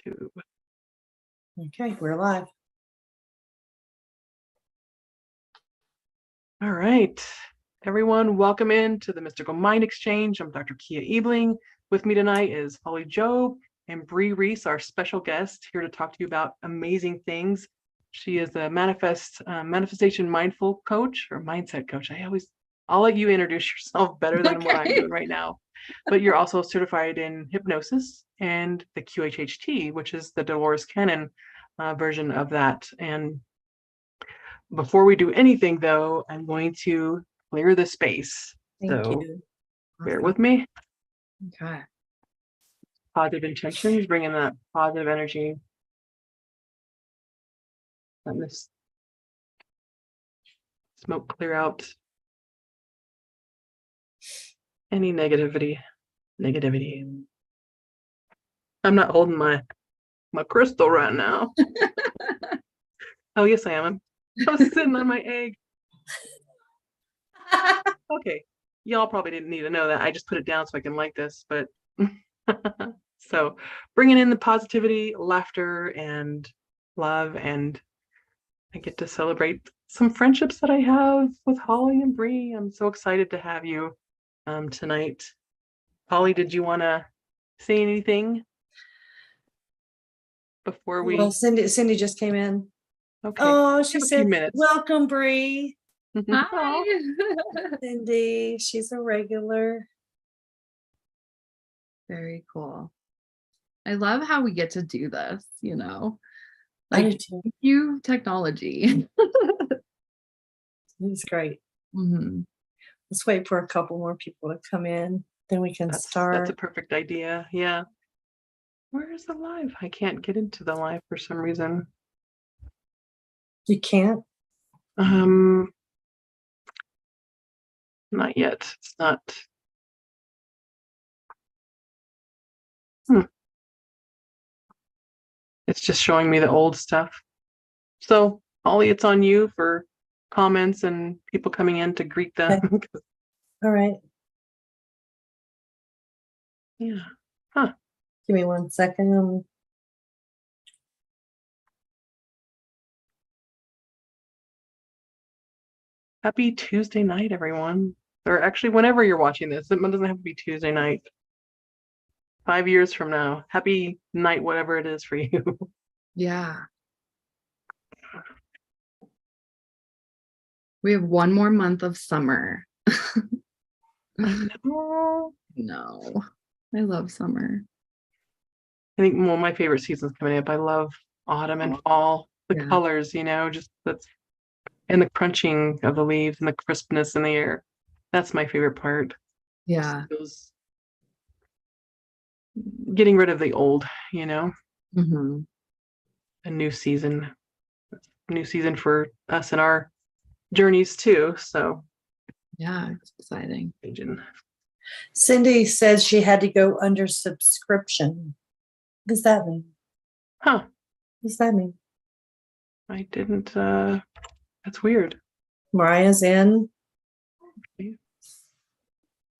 YouTube. Okay, we're live. All right, everyone, welcome in to the Mystical Mind Exchange. I'm Dr. Kia Ebling. With me tonight is Holly Jobe and Brie Reese, our special guest, here to talk to you about amazing things. She is a manifestation mindful coach or mindset coach. I'll let you introduce yourself better than what I'm doing right now. But you're also certified in hypnosis and the QHHT, which is the Dolores Cannon version of that. And before we do anything, though, I'm going to clear the space. Thank you. Bear with me. Okay. Positive intentions, bring in that positive energy. Let this smoke clear out any negativity. I'm not holding my crystal right now. Oh, yes, I am. I was sitting on my egg. Okay, y'all probably didn't need to know that. I just put it down so I can like this, but so bringing in the positivity, laughter, and love, and I get to celebrate some friendships that I have with Holly and Brie. I'm so excited to have you tonight. Holly, did you want to say anything before we? Well, Cindy just came in. Okay. Oh, she said, minutes. "Welcome, Brie." Hi. Cindy, she's a regular. Very cool. I love how we get to do this, I do like too. thank you technology. It's great. Mm-hmm. Let's wait for a couple more people to come in, then we can start. That's a perfect idea. Yeah. Where is the live? I can't get into the live for some reason. You can't? Not yet. It's not. It's just showing me the old stuff. So, Holly, it's on you for comments and people coming in to greet them. Okay. All right. Yeah. Huh. Give me 1 second. Happy Tuesday night, everyone. Or actually, whenever you're watching this, it doesn't have to be Tuesday night. 5 years from now, happy night, whatever it is for you. Yeah. We have one more month of summer. I know. No. I love summer. I think one of my favorite seasons coming up. I love autumn and fall. The Yeah. colors, just and the crunching of the leaves and the crispness in the air. That's my favorite part. Yeah. Those getting rid of the old, Mm-hmm. a new season for us and our journeys too. So Yeah, it's exciting. Cindy says she had to go under subscription. What does that mean? Huh. What does that mean? I didn't, that's weird. Mariah's in. Okay.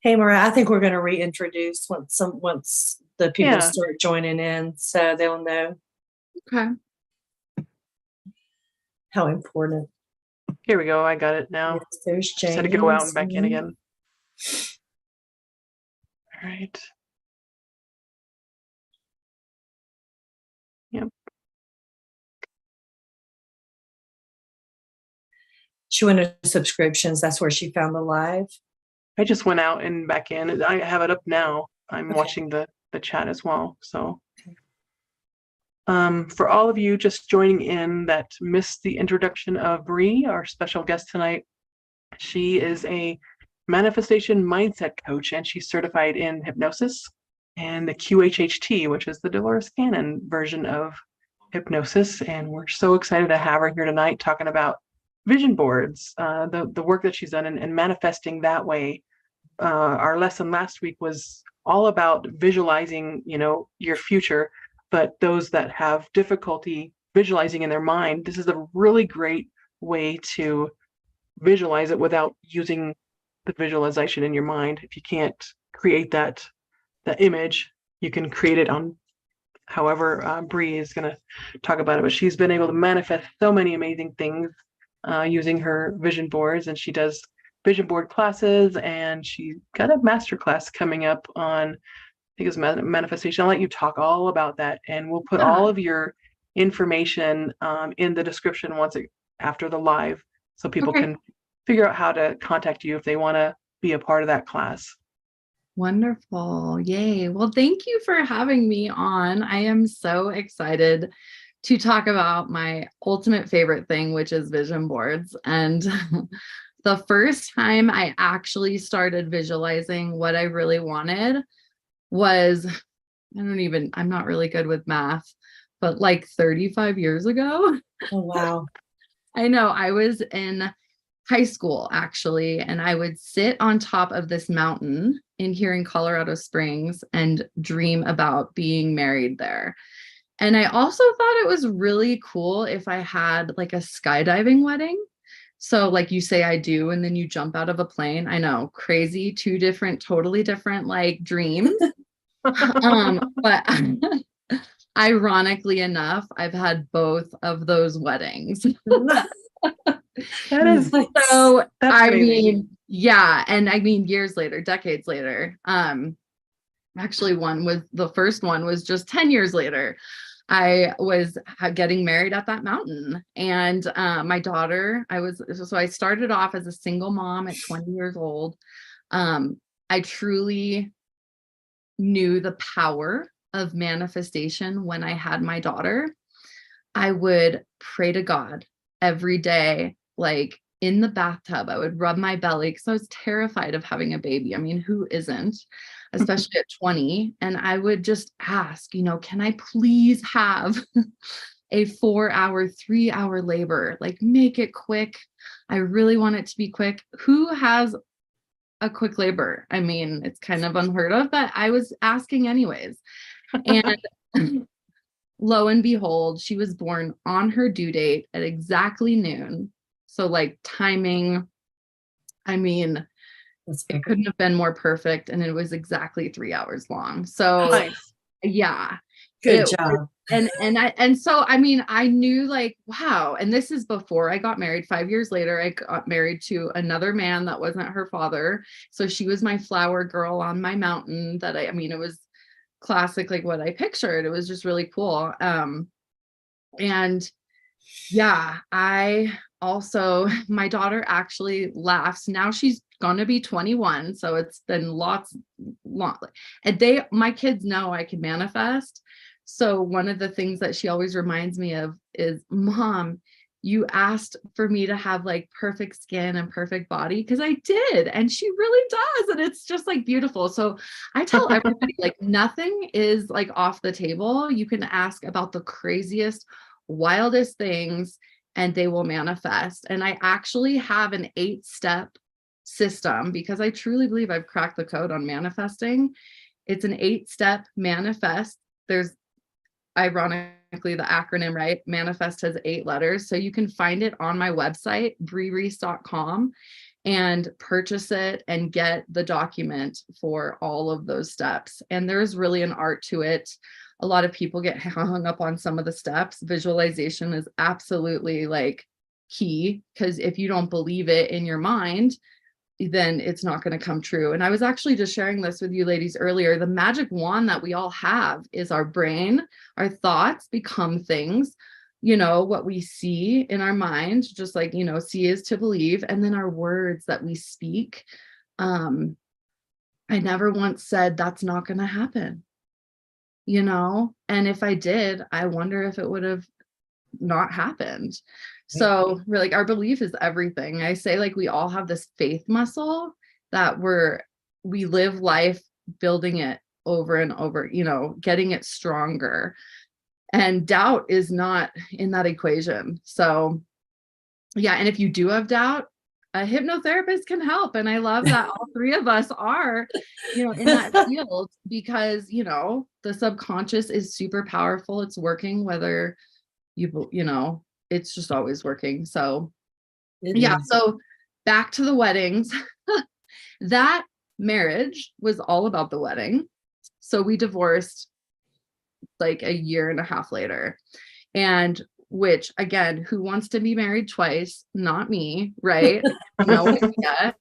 Hey, Mariah, I think we're going to reintroduce once the people start joining in, so they'll know Okay. how important. Here we go. I got it now. Yes, there's James. Just had to go out and back in again. All right. Yep. She went to subscriptions. That's where she found the live. I just went out and back in. I have it up now. I'm Okay. watching the chat as well. So for all of you just joining in that missed the introduction of Brie, our special guest tonight, she is a manifestation mindset coach, and she's certified in hypnosis and the QHHT, which is the Dolores Cannon version of hypnosis. And we're so excited to have her here tonight talking about vision boards, the work that she's done and manifesting that way. Our lesson last week was all about visualizing, your future, but those that have difficulty visualizing in their mind, this is a really great way to visualize it without using the visualization in your mind. If you can't create that image, you can create it on However, Brie is going to talk about it, but she's been able to manifest so many amazing things using her vision boards, and she does vision board classes, and she's got a master class coming up on, I think it's manifestation. I'll let you talk all about that, and we'll put all of your information in the description after the live, so people can figure out how to contact you if they want to be a part of that class. Wonderful. Yay. Well, thank you for having me on. I am so excited to talk about my ultimate favorite thing, which is vision boards. And the first time I actually started visualizing what I really wanted was, I'm not really good with math, but like 35 years ago. Oh, wow. I know. I was in high school, actually, and I would sit on top of this mountain here in Colorado Springs and dream about being married there. And I also thought it was really cool if I had like a skydiving wedding. So like you say I do, and then you jump out of a plane. I know, crazy, totally different like dreams. But ironically enough, I've had both of those weddings. That is so that's I amazing. mean, yeah. And I mean, years later, decades later, actually the first one was just 10 years later. I was getting married at that mountain, and my daughter, so I started off as a single mom at 20 years old. I truly knew the power of manifestation when I had my daughter. I would pray to God every day, like in the bathtub. I would rub my belly because I was terrified of having a baby. I mean, who isn't, especially at 20? And I would just ask, can I please have a 4-hour, 3-hour labor? Like, make it quick. I really want it to be quick. Who has a quick labor? I mean, it's kind of unheard of, but I was asking anyways. And lo and behold, she was born on her due date at exactly noon. So like timing, I mean, it couldn't have been more perfect. And it was exactly 3 hours long. So Nice. yeah. Good job. And so, I mean, I knew like, wow. And this is before I got married. 5 years later, I got married to another man that wasn't her father. So she was my flower girl on my mountain it was classic, like what I pictured. It was just really cool. And yeah, my daughter actually laughs. Now she's gonna be 21. So it's been long. And my kids know I can manifest. So one of the things that she always reminds me of is, Mom, you asked for me to have like perfect skin and perfect body, because I did. And she really does. And it's just like beautiful. So I tell everybody, like, nothing is like off the table. You can ask about the craziest, wildest things, and they will manifest. And I actually have an 8-step system, because I truly believe I've cracked the code on manifesting. It's an 8-step manifest. There's ironically the acronym, right? Manifest has 8 letters. So you can find it on my website, BrieReese.com, and purchase it and get the document for all of those steps. And there's really an art to it. A lot of people get hung up on some of the steps. Visualization is absolutely like key, because if you don't believe it in your mind, then it's not going to come true. And I was actually just sharing this with you ladies earlier. The magic wand that we all have is our brain. Our thoughts become things, what we see in our mind, just like, see is to believe. And then our words that we speak. I never once said that's not going to happen, and if I did, I wonder if it would have not happened. So really, our belief is everything. I say, like, we all have this faith muscle that we live life building it over and over, getting it stronger. And doubt is not in that equation. So yeah. And if you do have doubt, a hypnotherapist can help. And I love that all 3 of us are, in that field, because, the subconscious is super powerful. It's working, whether it's just always working. So yeah. So back to the weddings. That marriage was all about the wedding. So we divorced like a year and a half later. And which again, who wants to be married twice? Not me, right? No idea.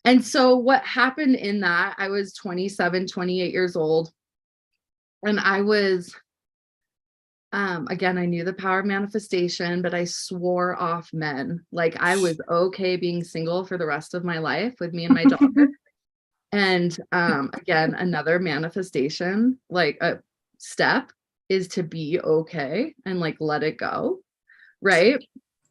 And so what happened in that, I was 27, 28 years old. And I was, again, I knew the power of manifestation, but I swore off men. Like I was okay being single for the rest of my life with me and my daughter. And again, another manifestation, like a step is to be okay and like let it go. Right.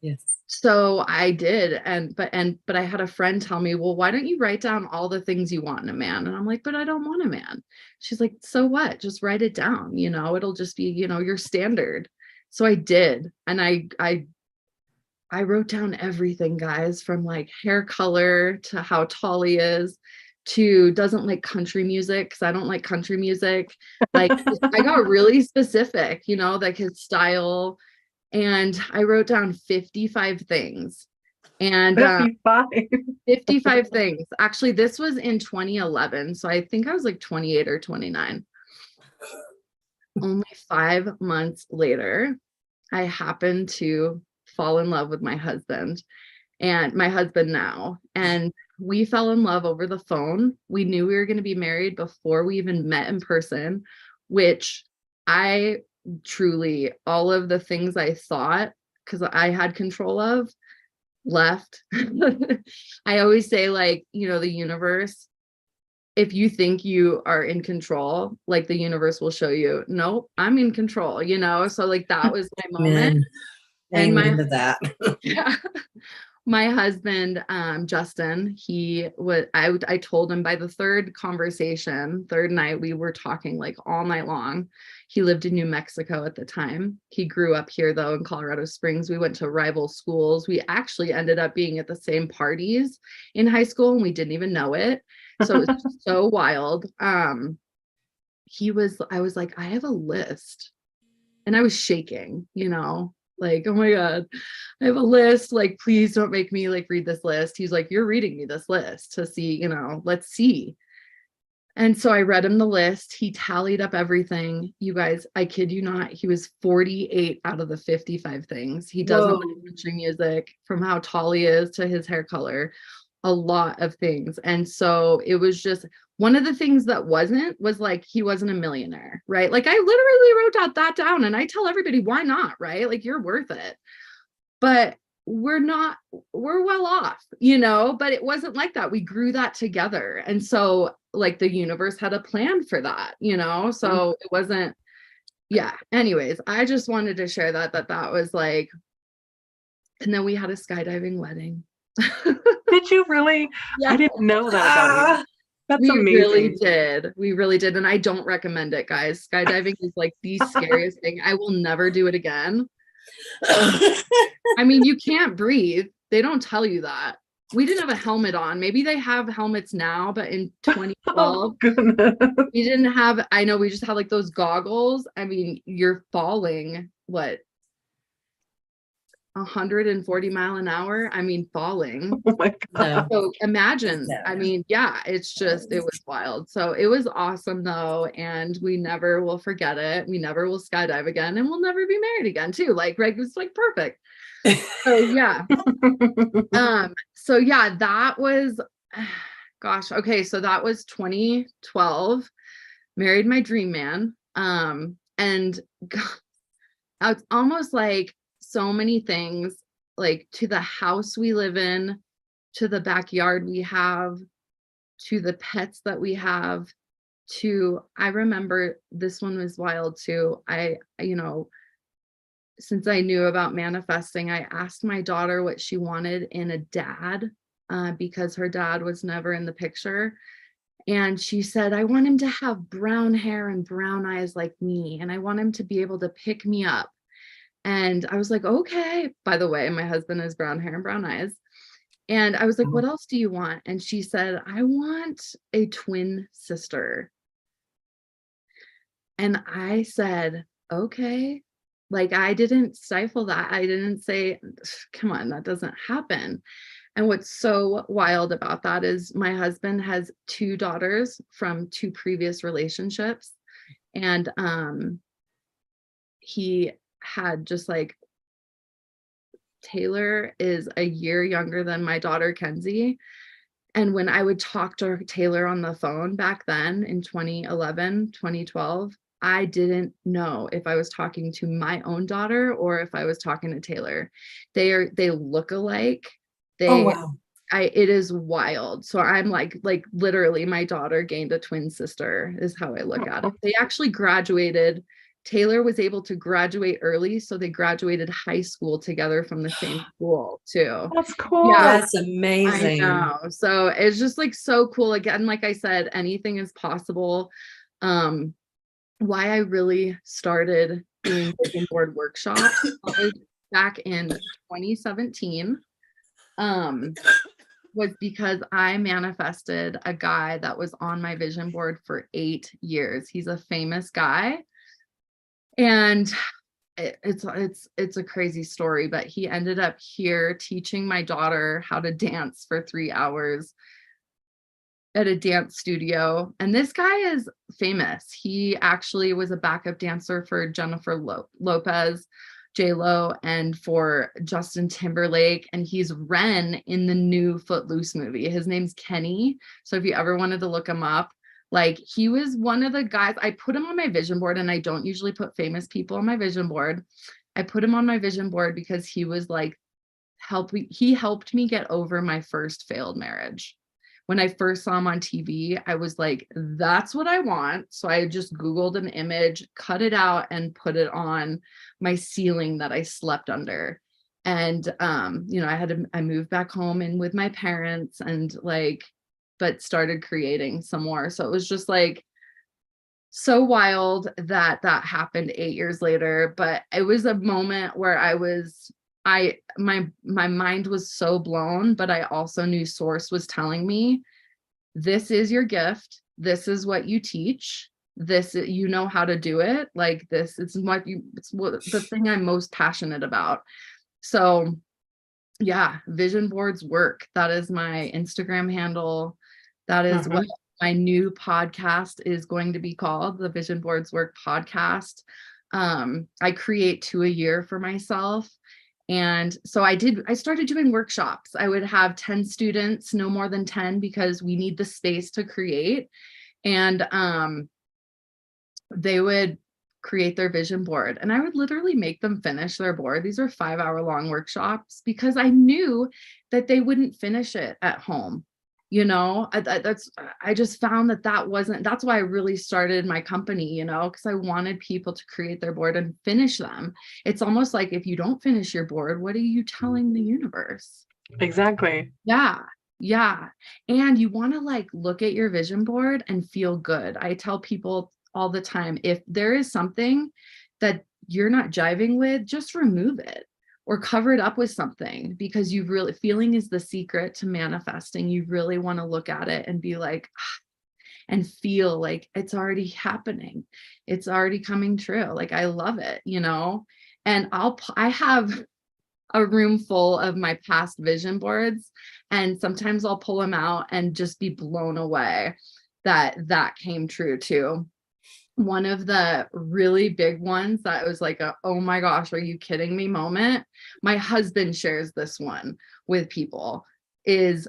Yes. So I did. But I had a friend tell me, well, why don't you write down all the things you want in a man? And I'm like, but I don't want a man. She's like, so what? Just write it down. It'll just be, your standard. So I did. And I wrote down everything, guys, from like hair color to how tall he is to doesn't like country music, because I don't like country music. Like I got really specific, like his style. And I wrote down 55 things. And 55 things. Actually, this was in 2011. So I think I was like 28 or 29. Only 5 months later, I happened to fall in love with my husband now. And we fell in love over the phone. We knew we were going to be married before we even met in person, which I truly, all of the things I thought, because I had control of, left. I always say, like, the universe, if you think you are in control, like the universe will show you, nope, I'm in control, so like that was my moment. And that. Yeah. My husband, Justin, I told him by the third night, we were talking like all night long. He lived in New Mexico at the time. He grew up here though in Colorado Springs. We went to rival schools. We actually ended up being at the same parties in high school and we didn't even know it. So it was so wild. I was like, I have a list, and I was shaking, like, oh my God, I have a list. Like, please don't make me like read this list. He's like, you're reading me this list to see, let's see. And so I read him the list. He tallied up everything. You guys, I kid you not, he was 48 out of the 55 things. He doesn't like country music, from how tall he is to his hair color, a lot of things. And so it was just one of the things that was like, he wasn't a millionaire, right? Like I literally wrote that down, and I tell everybody, why not? Right? Like you're worth it. But we're well off, but it wasn't like that. We grew that together. And so like the universe had a plan for that, so it wasn't, yeah. Anyways, I just wanted to share that was like, and then we had a skydiving wedding. Did you really? Yeah. I didn't know that about you. That's amazing. We really did. And I don't recommend it, guys. Skydiving is like the scariest thing. I will never do it again. I mean, you can't breathe. They don't tell you that. We didn't have a helmet on. Maybe they have helmets now, but in 2012, we didn't have, I know, we just had like those goggles. I mean, you're falling, what, 140 mile an hour? I mean, falling. Oh my God. So imagine, I mean, yeah, it was wild. So it was awesome though. And we never will forget it. We never will skydive again, and we'll never be married again too. Like Greg was like, perfect. So yeah. So yeah, that was, gosh. Okay. So that was 2012, married my dream man. And God, it's almost like so many things, like to the house we live in, to the backyard we have, to the pets that we have, I remember this one was wild too. Since I knew about manifesting, I asked my daughter what she wanted in a dad, because her dad was never in the picture. And she said, I want him to have brown hair and brown eyes like me. And I want him to be able to pick me up. And I was like, okay. By the way, my husband has brown hair and brown eyes. And I was like, what else do you want? And she said, I want a twin sister. And I said, okay. Like, I didn't stifle that. I didn't say, come on, that doesn't happen. And what's so wild about that is my husband has 2 daughters from 2 previous relationships. And he had just like, Taylor is a year younger than my daughter, Kenzie. And when I would talk to Taylor on the phone back then in 2011, 2012, I didn't know if I was talking to my own daughter or if I was talking to Taylor. They look alike. Oh, wow. It is wild. So I'm like literally my daughter gained a twin sister is how I look at it. They actually graduated. Taylor was able to graduate early, so they graduated high school together from the same school too. That's cool. Yeah. That's amazing. I know. So it's just like so cool. Again, like I said, anything is possible. Why I really started doing vision board workshops was back in 2017. Was because I manifested a guy that was on my vision board for 8 years. He's a famous guy. And it's a crazy story, but he ended up here teaching my daughter how to dance for 3 hours at a dance studio. And this guy is famous. He actually was a backup dancer for Jennifer Lopez, J-Lo, and for Justin Timberlake. And he's Ren in the new Footloose movie. His name's Kenny. So if you ever wanted to look him up, like he was one of the guys, I put him on my vision board, and I don't usually put famous people on my vision board. I put him on my vision board because he was like, he helped me get over my first failed marriage. When I first saw him on TV, I was like, that's what I want. So I just Googled an image, cut it out, and put it on my ceiling that I slept under. And, I moved back home and with my parents and but started creating some more. So it was just like so wild that happened 8 years later. But it was a moment where my mind was so blown, but I also knew Source was telling me, this is your gift. This is what you teach. This, you know how to do it. Like this, it's the thing I'm most passionate about. So yeah, vision boards work. That is my Instagram handle. That is what my new podcast is going to be called, the Vision Boards Work podcast. I create 2 a year for myself. And so I started doing workshops. I would have 10 students, no more than 10, because we need the space to create. And they would create their vision board, and I would literally make them finish their board. These are 5-hour-long workshops because I knew that they wouldn't finish it at home. I just found that's why I really started my company, because I wanted people to create their board and finish them. It's almost like, if you don't finish your board, what are you telling the universe? Exactly. Yeah. And you want to look at your vision board and feel good. I tell people all the time, if there is something that you're not jiving with, just remove it or cover it up with something, because feeling is the secret to manifesting. You really want to look at it and be like, and feel like it's already happening. It's already coming true. Like, I love it, and I have a room full of my past vision boards, and sometimes I'll pull them out and just be blown away that came true too. One of the really big ones that was like oh my gosh, are you kidding me moment, my husband shares this one with people, is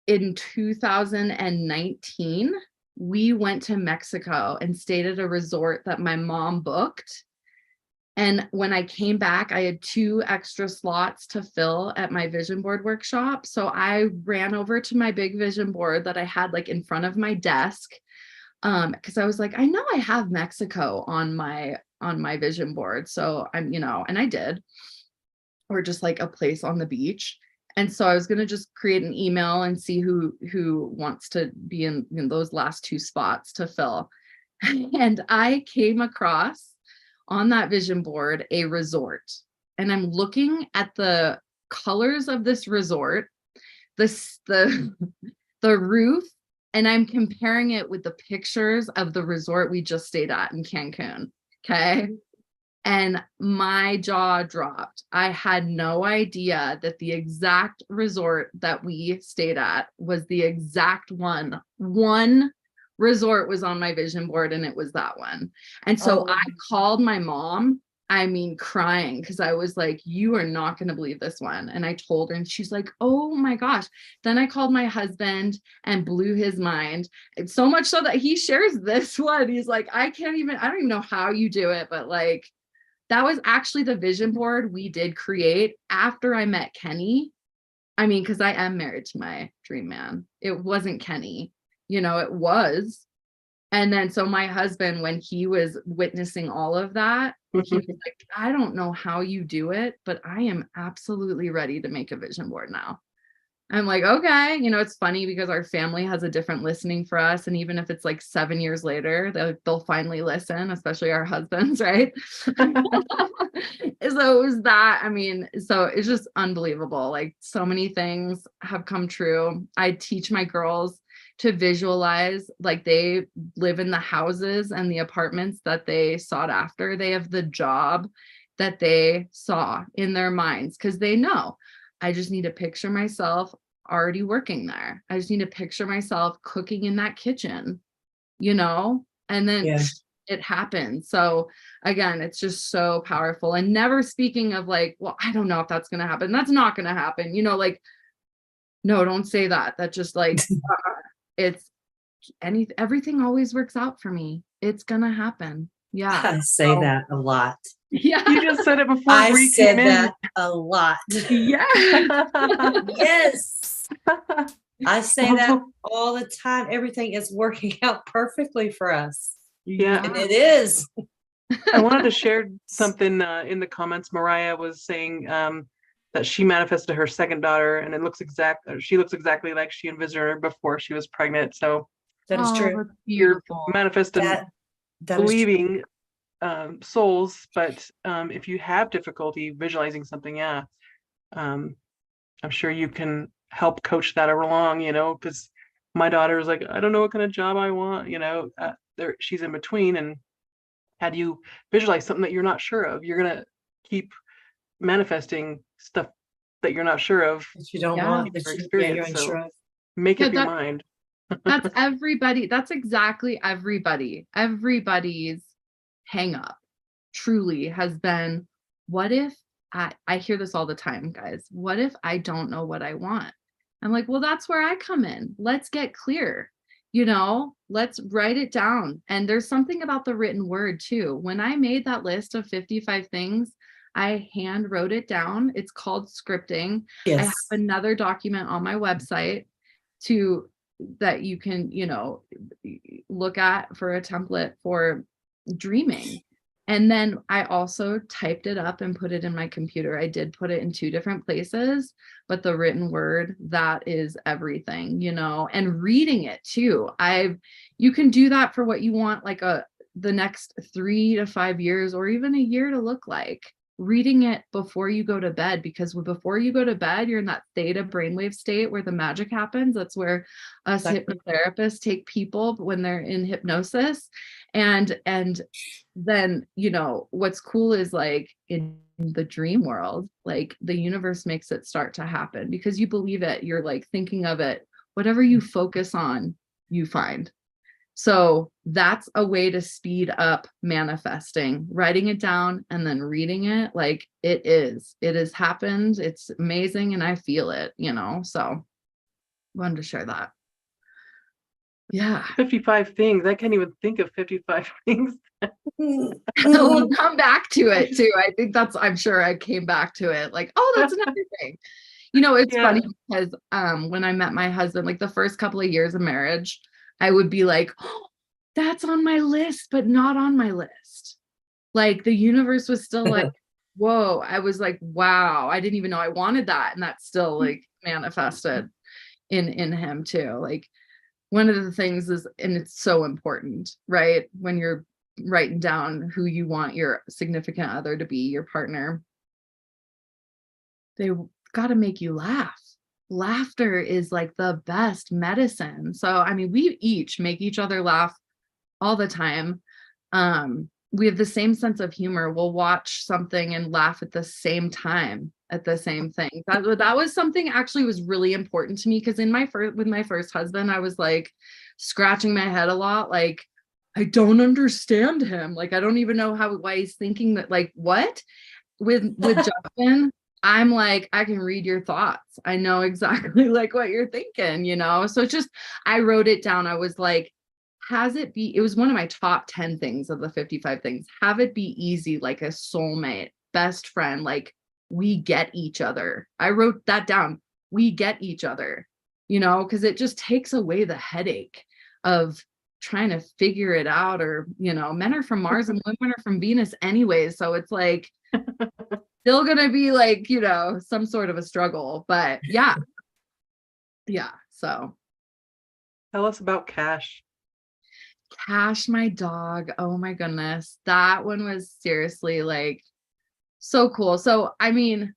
in 2019, we went to Mexico and stayed at a resort that my mom booked. And when I came back, I had 2 extra slots to fill at my vision board workshop. So I ran over to my big vision board that I had in front of my desk. Because I was like, I know I have Mexico on my vision board. So I'm, and I did, or just a place on the beach. And so I was going to just create an email and see who wants to be in those last 2 spots to fill. And I came across on that vision board a resort, and I'm looking at the colors of this resort, the roof, and I'm comparing it with the pictures of the resort we just stayed at in Cancun. Okay. And my jaw dropped. I had no idea that the exact resort that we stayed at was the exact one resort was on my vision board, and it was that one. And so I called my mom, I mean, crying, because I was like, you are not going to believe this one. And I told her, and she's like, oh my gosh. Then I called my husband and blew his mind. And so much so that he shares this one. He's like, I don't even know how you do it, but like, that was actually the vision board we did create after I met Kenny. I mean, because I am married to my dream man. It wasn't Kenny, it was. And then so my husband, when he was witnessing all of that, he was like, I don't know how you do it, but I am absolutely ready to make a vision board now. I'm like, okay, it's funny because our family has a different listening for us. And even if it's like 7 years later, they'll finally listen, especially our husbands, right? So it was that. I mean, so it's just unbelievable. Like so many things have come true. I teach my girls to visualize, like they live in the houses and the apartments that they sought after. They have the job that they saw in their minds, because they know, I just need to picture myself already working there. I just need to picture myself cooking in that kitchen, and then it happens. So again, it's just so powerful. And never speaking of like, well, I don't know if that's going to happen. That's not going to happen. Like, no, don't say that. That just like, everything always works out for me. It's going to happen. Yeah. I say that a lot. Yeah. You just said it before. I Brie said came that a lot. Yeah. Yes. I say that all the time. Everything is working out perfectly for us. Yeah. And it is. I wanted to share something in the comments. Mariah was saying that she manifested her second daughter, and she looks exactly like she envisioned her before she was pregnant. So that is true. That's beautiful. You're manifesting, that believing souls, but if you have difficulty visualizing something, I'm sure you can help coach that along, because my daughter is like, I don't know what kind of job I want, she's in between. And had you visualize something that you're not sure of, you're going to keep manifesting stuff that you're not sure of. That you don't want, that you're unsure of. Make up your mind. That's everybody. That's exactly everybody. Everybody's hang up truly has been, what if I hear this all the time, guys. What if I don't know what I want? I'm like, well, that's where I come in. Let's get clear. Let's write it down. And there's something about the written word too. When I made that list of 55 things, I hand wrote it down. It's called scripting. Yes. I have another document on my website that you can, look at for a template for dreaming. And then I also typed it up and put it in my computer. I did put it in 2 different places, but the written word, that is everything, and reading it too. You can do that for what you want, like the next 3 to 5 years, or even a year to look like. Reading it before you go to bed, because before you go to bed, you're in that theta brainwave state where the magic happens. That's where us hypnotherapists take people when they're in hypnosis. And then, what's cool is like in the dream world, like the universe makes it start to happen because you believe it. You're like thinking of it. Whatever you focus on, you find. So that's a way to speed up manifesting, writing it down and then reading it. Like it has happened. It's amazing. And I feel it, so wanted to share that. Yeah. 55 things. I can't even think of 55 things. We'll come back to it too. I think I'm sure I came back to it. Like, oh, that's another thing. It's funny because when I met my husband, like the first couple of years of marriage, I would be like, oh, that's on my list, but not on my list. Like the universe was still like, whoa. I was like, wow, I didn't even know I wanted that. And that still like manifested in him too. Like one of the things is, and it's so important, right? When you're writing down who you want your significant other to be, your partner, they got to make you laugh. Laughter is like the best medicine. So, I mean, we each make each other laugh all the time. We have the same sense of humor. We'll watch something and laugh at the same time at the same thing. That was something actually was really important to me, because with my first husband, I was like scratching my head a lot. Like, I don't understand him. Like, I don't even know why he's thinking that, like, what? With Justin, I'm like, I can read your thoughts. I know exactly like what you're thinking, you know? So it's just, I wrote it down. I was like, it was one of my top 10 things of the 55 things. Have it be easy, like a soulmate, best friend, like we get each other. I wrote that down. We get each other, you know, because it just takes away the headache of trying to figure it out. Or, you know, men are from Mars and women are from Venus anyways. So it's like still gonna be like, you know, some sort of a struggle. But yeah. So Tell us about Cash. Cash, my dog. Oh my goodness. That one was seriously like so cool. So, I mean,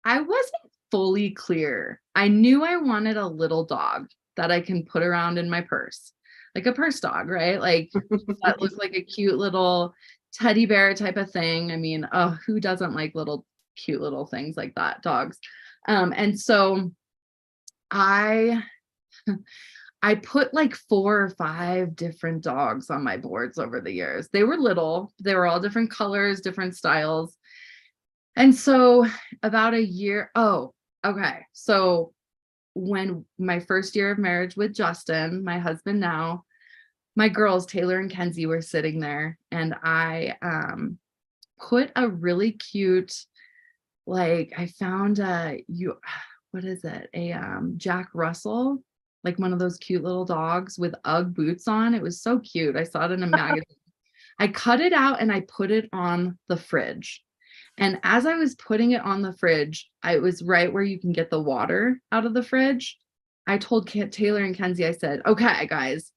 I wasn't fully clear. I knew I wanted a little dog that I can put around in my purse, like a purse dog, right? Like that looked like a cute little teddy bear type of thing. I mean, oh, who doesn't like cute little things like that, dogs? And so I put like 4 or 5 different dogs on my boards over the years. They were little, they were all different colors, different styles. And so about a year, okay. So when my first year of marriage with Justin, my husband now, my girls, Taylor and Kenzie, were sitting there, and I put a really cute, like I found what is it? A Jack Russell, like one of those cute little dogs with Ugg boots on. It was so cute. I saw it in a magazine. I cut it out and I put it on the fridge. And as I was putting it on the fridge, I was right where you can get the water out of the fridge. I told Taylor and Kenzie, I said, okay, guys,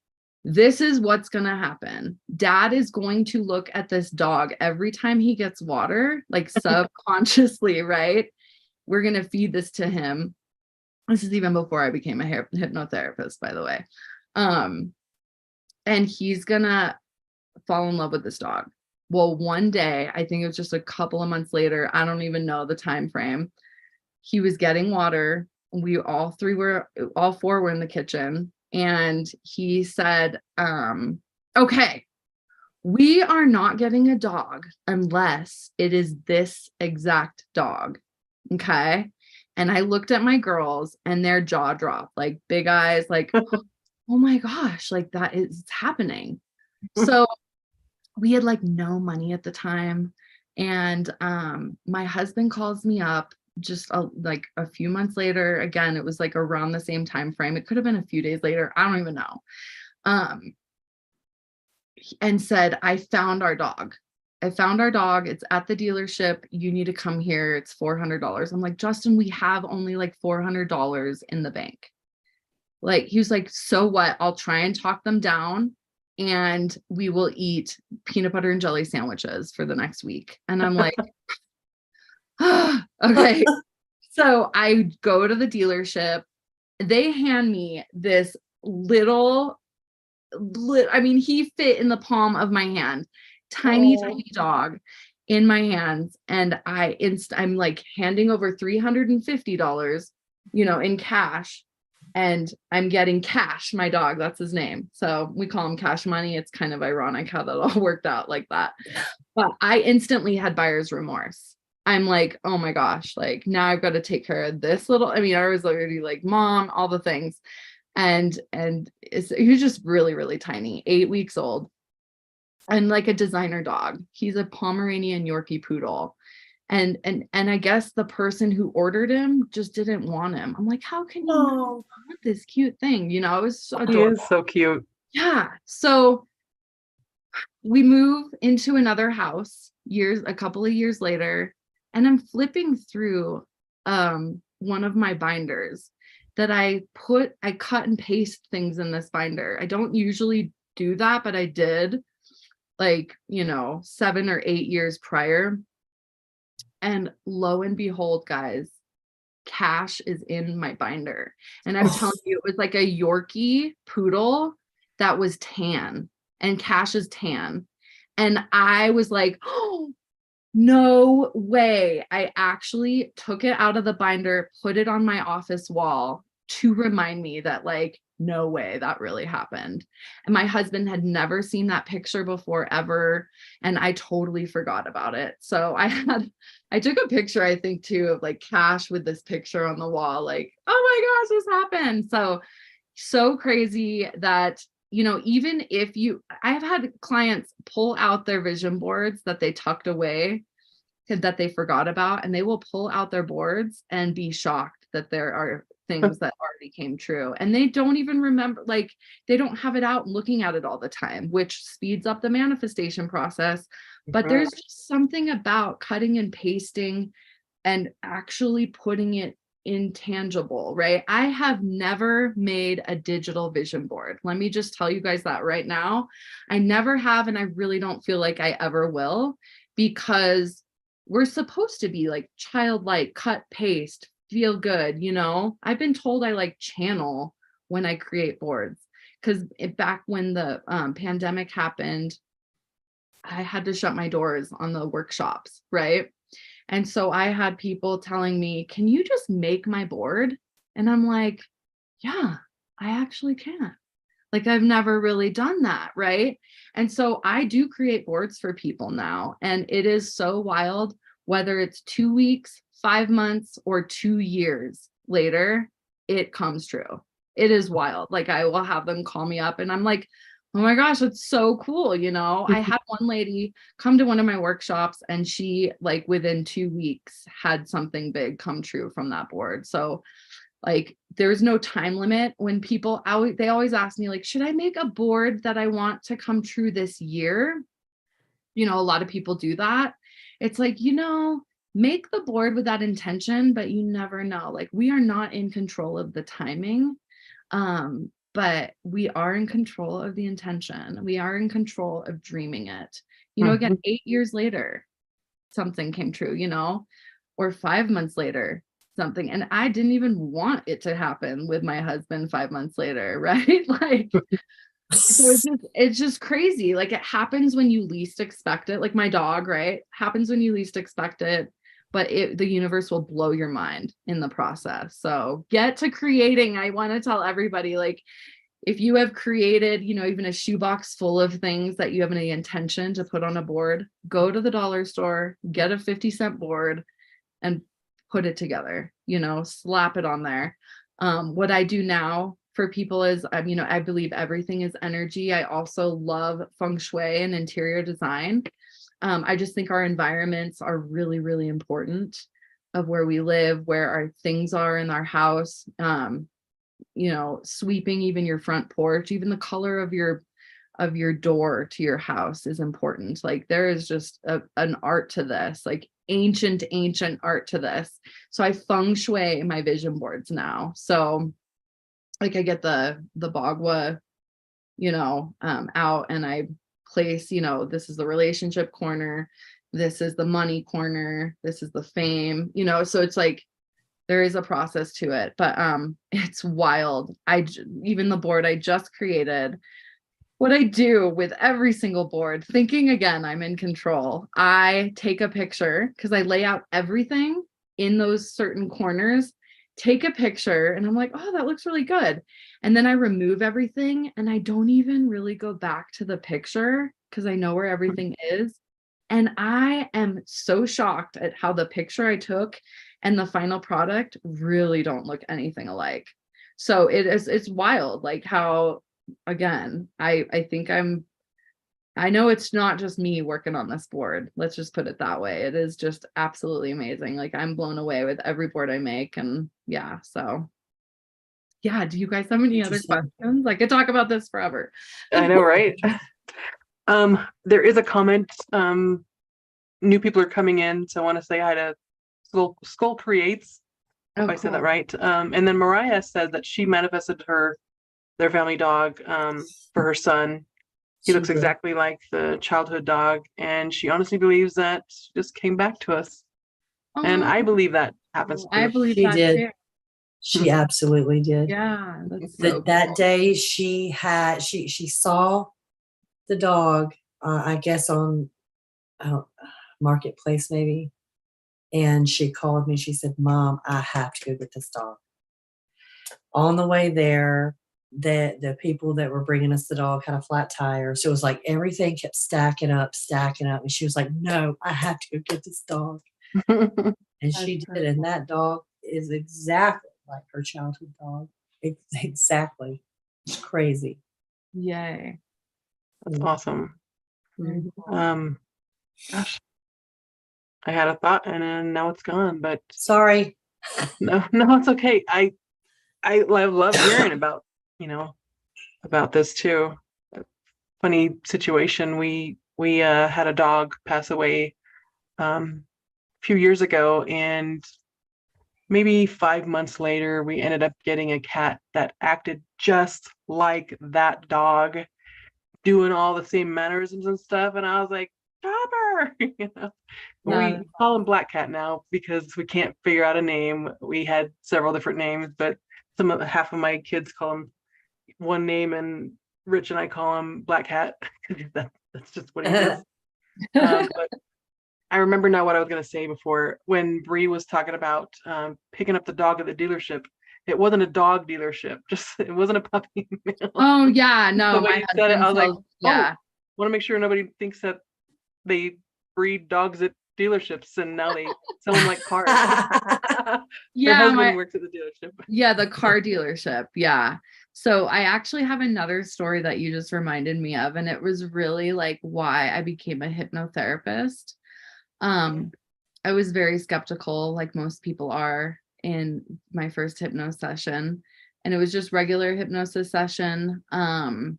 this is what's going to happen. Dad is going to look at this dog every time he gets water, like subconsciously, right? We're going to feed this to him. This is even before I became a hypnotherapist, by the way. And he's going to fall in love with this dog. Well, one day, I think it was just a couple of months later, I don't even know the time frame, he was getting water. All 4 were in the kitchen. And he said, okay, we are not getting a dog unless it is this exact dog. Okay. And I looked at my girls and their jaw dropped, like big eyes, like, oh my gosh, like that is happening. So we had like no money at the time. And my husband calls me up just like a few months later. Again, it was like around the same time frame. It could have been a few days later. I don't even know. And said, I found our dog. It's at the dealership. You need to come here. It's $400. I'm like, Justin, we have only like $400 in the bank. Like, he was like, so what? I'll try and talk them down, and we will eat peanut butter and jelly sandwiches for the next week. And I'm like, okay. So I go to the dealership. They hand me this I mean, he fit in the palm of my hand, tiny dog in my hands. And I'm like handing over $350, in cash. And I'm getting Cash, my dog, that's his name. So we call him Cash Money. It's kind of ironic how that all worked out like that. But I instantly had buyer's remorse. I'm like, oh my gosh, like now I've got to take care of this I was already like mom, all the things. And he was just really, really tiny, 8 weeks old, and like a designer dog. He's a Pomeranian Yorkie poodle. And I guess the person who ordered him just didn't want him. I'm like, how can you not want this cute thing? It was so adorable. He is so cute. Yeah. So we move into another house a couple of years later, and I'm flipping through one of my binders that I cut and paste things in this binder. I don't usually do that, but I did 7 or 8 years prior. And lo and behold, guys, Cash is in my binder. And I'm telling you, it was like a Yorkie poodle that was tan, and Cash is tan. And I was like, oh, No way. I actually took it out of the binder, put it on my office wall to remind me that, like, no way that really happened. And my husband had never seen that picture before ever. And I totally forgot about it. So I took a picture, I think, too, of like Cash with this picture on the wall, like, oh my gosh, this happened. So crazy that, even if I've had clients pull out their vision boards that they tucked away, that they forgot about, and they will pull out their boards and be shocked that there are things that already came true. And they don't even remember, like, they don't have it out and looking at it all the time, which speeds up the manifestation process. But there's just something about cutting and pasting and actually putting it intangible, right? I have never made a digital vision board. Let me just tell you guys that right now. I never have, and I really don't feel like I ever will, because we're supposed to be like childlike, cut, paste, feel good. I've been told I like channel when I create boards, because back when the pandemic happened, I had to shut my doors on the workshops, right? And so I had people telling me, can you just make my board? And I'm like, yeah, I actually can. Like, I've never really done that, right? And so I do create boards for people now. And it is so wild, whether it's 2 weeks, 5 months, or 2 years later, it comes true. It is wild. Like, I will have them call me up and I'm like, oh my gosh, it's so cool. I had one lady come to one of my workshops and she, like, within 2 weeks had something big come true from that board. So, like, there's no time limit. When people they always ask me, like, should I make a board that I want to come true this year? A lot of people do that. It's like, make the board with that intention, but you never know. Like, we are not in control of the timing. But we are in control of the intention. We are in control of dreaming it. Again, 8 years later, something came true, or 5 months later, something. And I didn't even want it to happen with my husband 5 months later, right? Like, so it's just crazy. Like, it happens when you least expect it. Like my dog, right? Happens when you least expect it. But the universe will blow your mind in the process. So get to creating. I want to tell everybody, like, if you have created, even a shoebox full of things that you have any intention to put on a board, go to the dollar store, get a 50-cent board and put it together, slap it on there. What I do now for people is, I believe everything is energy. I also love feng shui and interior design. I just think our environments are really, really important, of where we live, where our things are in our house, sweeping even your front porch, even the color of your door to your house is important. Like, there is just an art to this, like ancient art to this. So I feng shui my vision boards now. So, like, I get the bagua, out, and I place, this is the relationship corner, this is the money corner, this is the fame, so it's like, there is a process to it, but it's wild. Even the board I just created, what I do with every single board, thinking again, I'm in control. I take a picture, because I lay out everything in those certain corners, take a picture, and I'm like, oh, that looks really good. And then I remove everything, and I don't even really go back to the picture, because I know where everything is. And I am so shocked at how the picture I took and the final product really don't look anything alike. So it's wild, like, how, again, I think I know it's not just me working on this board. Let's just put it that way. It is just absolutely amazing. Like, I'm blown away with every board I make. And yeah, so yeah. Do you guys have any other questions? I could talk about this forever. I know, right? There is a comment. New people are coming in, so I want to say hi to Skull Creates, if I said that right. And then Mariah said that she manifested their family dog for her son. He looks exactly like the childhood dog, and she honestly believes that just came back to us. And I believe that happens too. I believe She that did. too. She absolutely did. Yeah, that's so that cool. day she saw the dog, I guess on marketplace maybe. And she called me. She said, Mom, I have to go get this dog. On the way there, the people that were bringing us the dog had a flat tire. So it was like everything kept stacking up. And she was like, no, I have to go get this dog. And she did. And that dog is exactly like her childhood dog. Exactly. It's crazy. Yay. That's awesome. Mhm. Gosh, I had a thought and then now it's gone, but Sorry. no, it's okay. I love hearing about, about this too. Funny situation. We had a dog pass away a few years ago, and maybe 5 months later, we ended up getting a cat that acted just like that dog, doing all the same mannerisms and stuff. And I was like, Chopper, We call him Black Cat now because we can't figure out a name. We had several different names, but half of my kids call him one name, and Rich and I call him Black Hat. That's just what he is. But I remember now what I was going to say before when Brie was talking about picking up the dog at the dealership. It wasn't a dog dealership. It wasn't a puppy mill. Oh yeah, no. So when you said it, I was like, yeah. Want to make sure nobody thinks that they breed dogs at dealerships and now they sell them like cars. Yeah, her husband works at the dealership. Yeah, the car dealership. Yeah. So I actually have another story that you just reminded me of, and it was really like why I became a hypnotherapist. I was very skeptical, like most people are, in my first hypno session, and it was just regular hypnosis session. And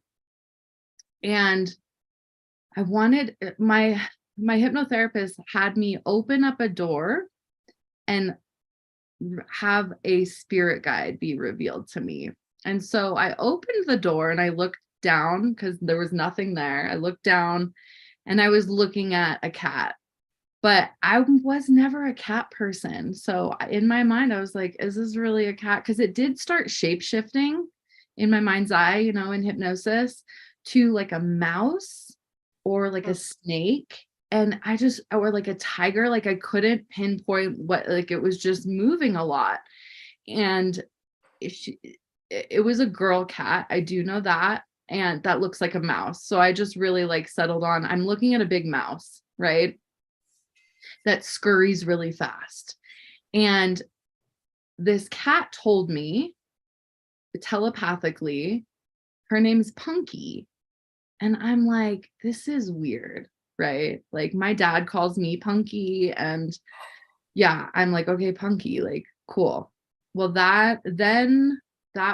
I wanted my hypnotherapist had me open up a door and have a spirit guide be revealed to me. And so I opened the door and I looked down because there was nothing there. I looked down and I was looking at a cat, but I was never a cat person. So in my mind, I was like, is this really a cat? Because it did start shape shifting in my mind's eye, in hypnosis to like a mouse or like a snake. And or like a tiger, like I couldn't pinpoint what, like it was just moving a lot. And it was a girl cat. I do know that. And that looks like a mouse. So I just really like settled on, I'm looking at a big mouse, right? That scurries really fast. And this cat told me telepathically, her name's Punky. And I'm like, this is weird, right? Like my dad calls me Punky, and yeah, I'm like, okay, Punky, like cool. Well, that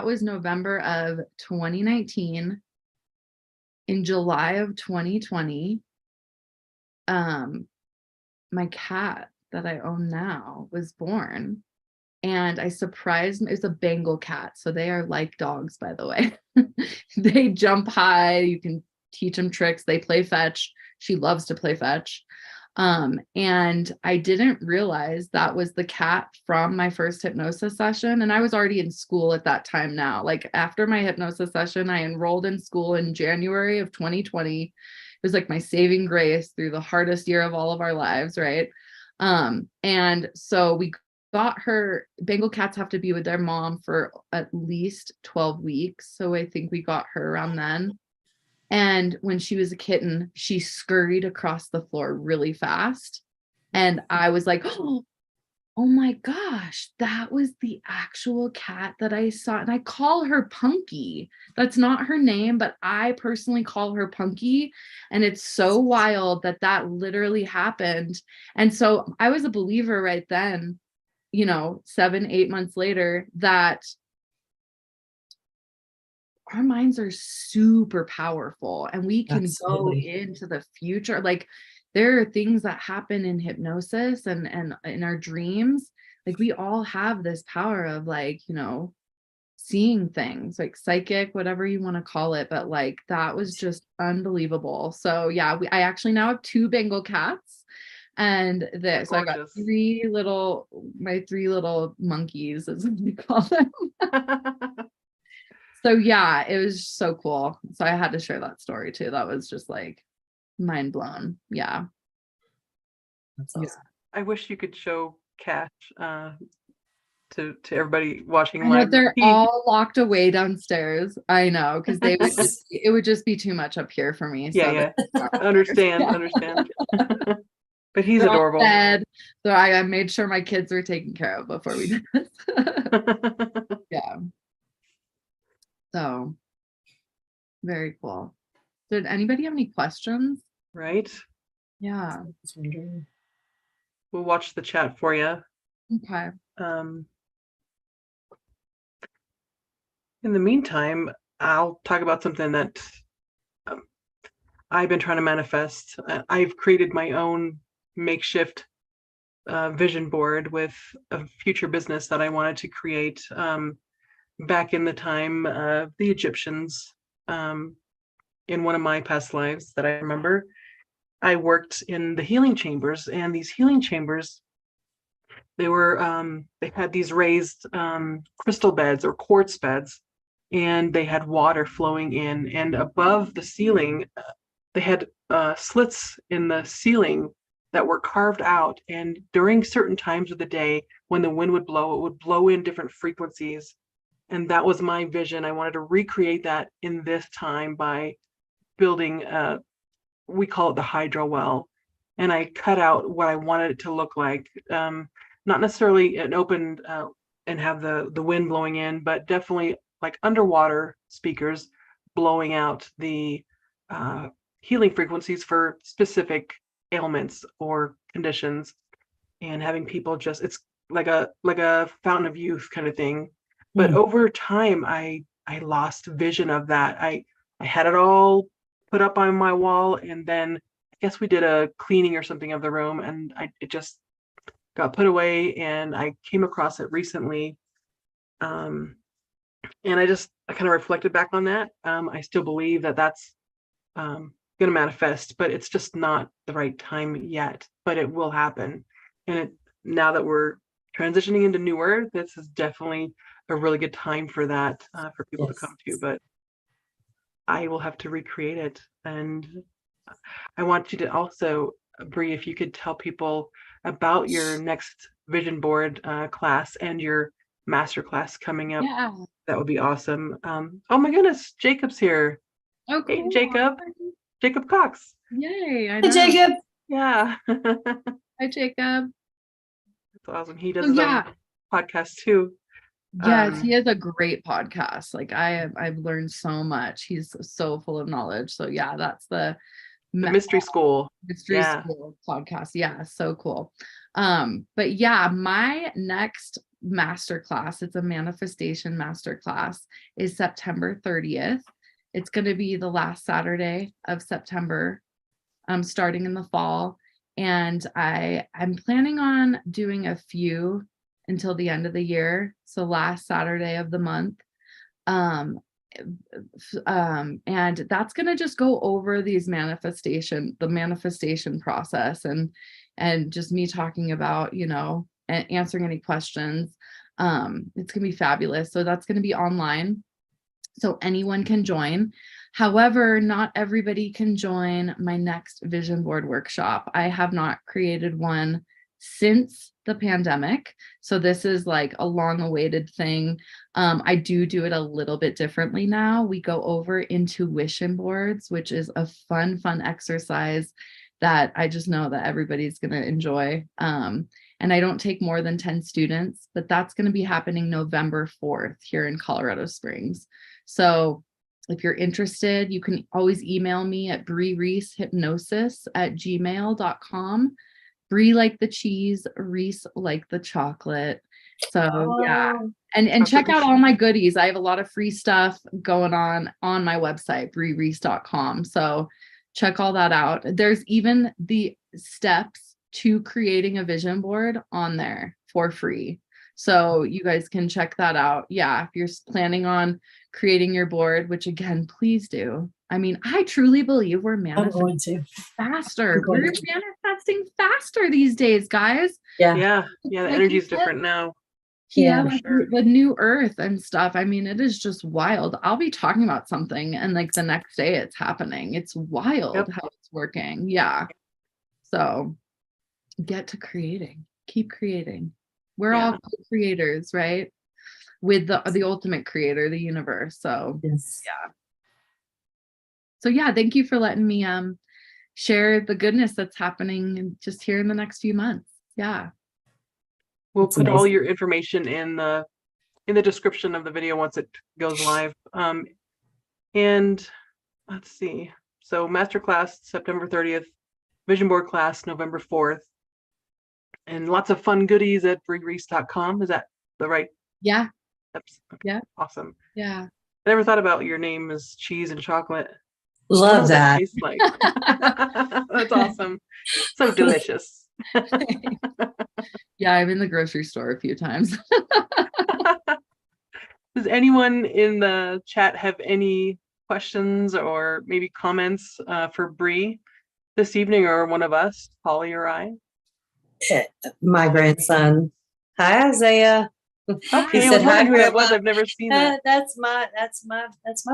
was November of 2019. In July of 2020, my cat that I own now was born, and I surprised him. It was a Bengal cat, so they are like dogs, by the way. They jump high. You can teach them tricks. They play fetch. She loves to play fetch. And I didn't realize that was the cat from my first hypnosis session. And I was already in school at that time now. Like after my hypnosis session, I enrolled in school in January of 2020. It was like my saving grace through the hardest year of all of our lives, right? And so we got her. Bengal cats have to be with their mom for at least 12 weeks. So I think we got her around then. And when she was a kitten, she scurried across the floor really fast. And I was like, oh my gosh, that was the actual cat that I saw. And I call her Punky. That's not her name, but I personally call her Punky. And it's so wild that literally happened. And so I was a believer right then, 7-8 months later, that our minds are super powerful and we can go into the future. Like there are things that happen in hypnosis and in our dreams. Like we all have this power of like, seeing things, like psychic, whatever you want to call it. But like, that was just unbelievable. So yeah, I actually now have 2 Bengal cats, and so I got my 3 little monkeys, as we call them. So yeah, it was so cool. So I had to share that story too. That was just like mind blown. Yeah. That's Yeah. awesome. I wish you could show Cash to everybody watching I know live. they're all locked away downstairs. I know, because it would just be too much up here for me. Yeah, So yeah. they're Understand, Yeah. understand. But he's They're all adorable. fed. So I made sure my kids were taken care of before we did this. Yeah. So very cool. Did anybody have any questions? Right? Yeah. I was wondering. We'll watch the chat for you. Okay. In the meantime, I'll talk about something that I've been trying to manifest. I've created my own makeshift vision board with a future business that I wanted to create back in the time of the Egyptians. In one of my past lives that I remember, I worked in the healing chambers, and these healing chambers, they had these raised crystal beds or quartz beds, and they had water flowing in, and above the ceiling they had slits in the ceiling that were carved out, and during certain times of the day when the wind would blow, it would blow in different frequencies. And that was my vision. I wanted to recreate that in this time by building we call it the hydro well, and I cut out what I wanted it to look like. Not necessarily an open and have the wind blowing in, but definitely like underwater speakers blowing out the healing frequencies for specific ailments or conditions, and having people just, it's like a fountain of youth kind of thing. But over time, I lost vision of that. I had it all put up on my wall, and then I guess we did a cleaning or something of the room, and it just got put away, and I came across it recently. And I kind of reflected back on that. I still believe that that's going to manifest, but it's just not the right time yet, but it will happen. And now that we're transitioning into newer, this is definitely a really good time for that, for people to come to, but I will have to recreate it. And I want you to also, Brie, if you could tell people about your next vision board class and your master class coming up. Yeah. That would be awesome. Oh my goodness, Jacob's here. Oh, Hey, cool. Jacob Cox. Yay. I Hey, know. Jacob. Yeah. Hi, Jacob. That's awesome. He does Oh, his yeah. own podcast too. Yes, he has a great podcast. Like I've learned so much. He's so full of knowledge. So yeah, that's the Mystery School. Mystery Yeah. School podcast. Yeah, so cool. But yeah, my next masterclass, it's a manifestation masterclass, is September 30th. It's going to be the last Saturday of September, starting in the fall. And I'm planning on doing a few until the end of the year. So last Saturday of the month. And that's going to just go over the manifestation process, and just me talking about, and answering any questions. It's going to be fabulous. So that's going to be online, so anyone can join. However, not everybody can join my next vision board workshop. I have not created one since the pandemic. So this is like a long awaited thing. I do it a little bit differently now. We go over intuition boards, which is a fun exercise that I just know that everybody's going to enjoy. And I don't take more than 10 students, but that's going to be happening November 4th here in Colorado Springs. So if you're interested, you can always email me at BrieReeseHypnosis@gmail.com. Brie like the cheese, Reese like the chocolate. So yeah. And check out all my goodies. I have a lot of free stuff going on my website, BrieReese.com. So check all that out. There's even the steps to creating a vision board on there for free. So you guys can check that out. Yeah, if you're planning on creating your board, which again, please do. I mean, I truly believe we're manifesting faster. We're manifesting faster these days, guys. Yeah. The energy is different now. Yeah, like the new earth and stuff. I mean, it is just wild. I'll be talking about something and like the next day it's happening. It's wild how it's working. Yeah. So get to creating, keep creating. We're Yeah. all creators, right? With the ultimate creator, the universe. So Yes. yeah. So yeah, thank you for letting me share the goodness that's happening just here in the next few months. Yeah. We'll It's put all amazing. your information in the description of the video once it goes live. And let's see. So masterclass September 30th, vision board class November 4th, and lots of fun goodies at BrieReese.com. Is that the right? Yeah. That's okay. Yeah. Awesome. Yeah. I never thought about your name as cheese and chocolate. I Love wonder what that. tastes like. That's awesome. So delicious. Yeah, I'm in the grocery store a few times. Does anyone in the chat have any questions or maybe comments for Brie this evening, or one of us, Holly or I? My grandson. Hi, Isaiah. Okay, He I was said, wondering "Hi, who that was. Grandma." I've never seen that. That's my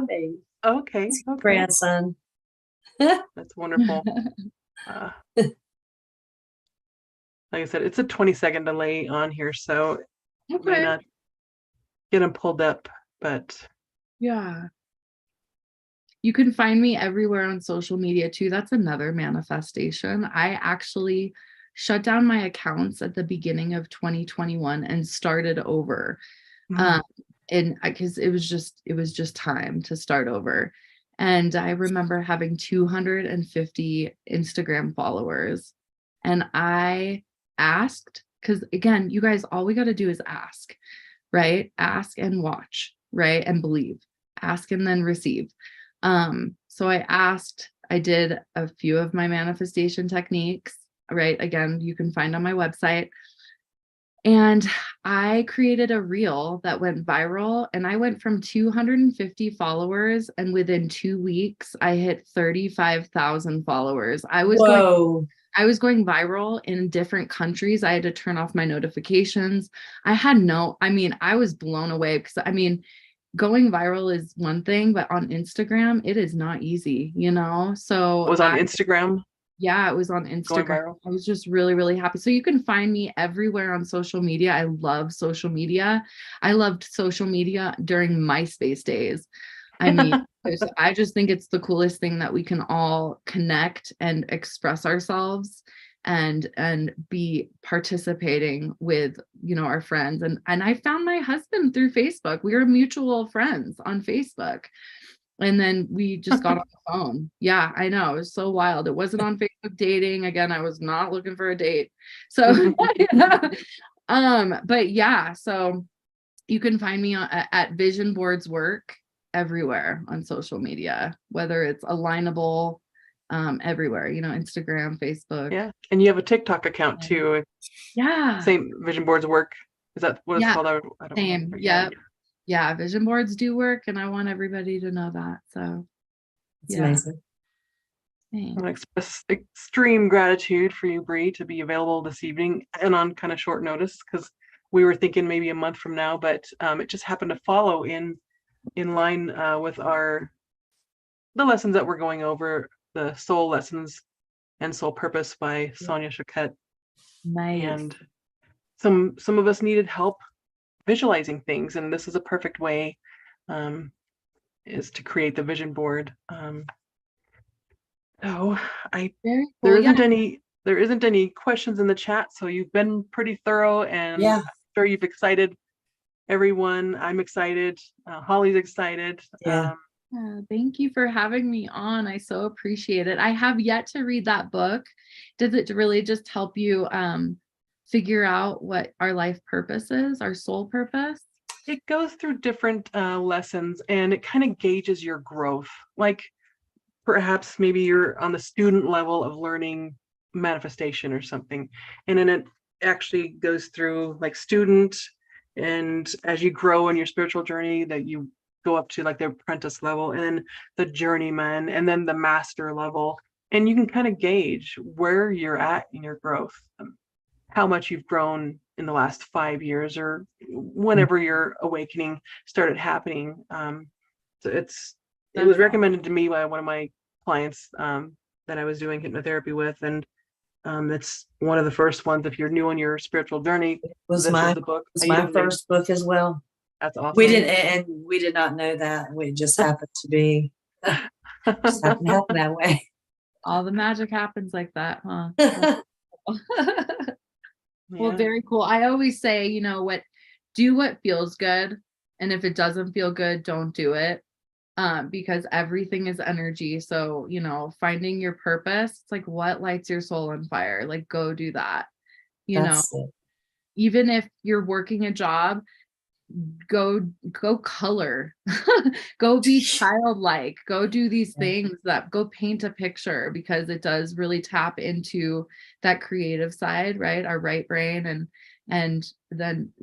baby. Okay, okay, Grandson. that's wonderful. Like I said, it's a 20-second delay on here, so it may Okay. not get them pulled up, but Yeah. You can find me everywhere on social media too. That's another manifestation. I actually shut down my accounts at the beginning of 2021 and started over. And because it was just time to start over. And I remember having 250 Instagram followers. And I asked, because again, you guys, all we got to do is ask, right? Ask and watch, right? And believe. Ask and then receive. So I asked, I did a few of my manifestation techniques, right? Again, you can find on my website. And I created a reel that went viral, and I went from 250 followers, and within 2 weeks, I hit 35,000 followers. I was going viral in different countries. I had to turn off my notifications. I was blown away because going viral is one thing, but on Instagram, it is not easy, So it was on Instagram. Yeah, it was on Going Instagram. viral. I was just really, really happy. So you can find me everywhere on social media. I love social media. I loved social media during MySpace days. I just think it's the coolest thing that we can all connect and express ourselves and be participating with, our friends. And I found my husband through Facebook. We were mutual friends on Facebook. And then we just got on the phone. Yeah, I know. It was so wild. It wasn't on Facebook dating. Again, I was not looking for a date. So, but yeah, so you can find me at Vision Boards Work everywhere on social media, whether it's Alignable, everywhere, Instagram, Facebook. Yeah. And you have a TikTok account too. Yeah. Same Vision Boards Work. Is that what it's called? I don't Same. remember. Yep. Yeah. Vision boards do work, and I want everybody to know that. So It's amazing. I want to express extreme gratitude for you, Brie, to be available this evening and on kind of short notice, because we were thinking maybe a month from now, but it just happened to follow in line with the lessons that we're going over, the soul lessons and soul purpose by Sonia Choquette. Nice. And some of us needed help visualizing things, and this is a perfect way is to create the vision board. There isn't any questions in the chat, so you've been pretty thorough, and I'm sure you've excited everyone. I'm excited. Holly's excited. Thank you for having me on. I so appreciate it. I have yet to read that book. Does it really just help you figure out what our life purpose is, our soul purpose? It goes through different lessons, and it kind of gauges your growth. Like perhaps maybe you're on the student level of learning manifestation or something, and then it actually goes through like student, and as you grow in your spiritual journey, that you go up to like the apprentice level, and then the journeyman, and then the master level, and you can kind of gauge where you're at in your growth, how much you've grown in the last 5 years, or whenever your awakening started happening. So it was recommended to me by one of my clients that I was doing hypnotherapy with, and It's one of the first ones. If you're new on your spiritual journey, Was this my is the book. was I my usually- first book as well. That's awesome. We didn't, and we did not know that. We just happened to be just happened to happen that way. All the magic happens like that, huh? Well, Yeah. very cool. I always say, you know what, do what feels good. And if it doesn't feel good, don't do it. Because everything is energy. So, you know, finding your purpose, it's like what lights your soul on fire? Like go do that. You know, That's it. even if you're working a job, go color. Go be childlike. Go do these Yeah. things, that go paint a picture, because it does really tap into that creative side, right? Our right brain, and then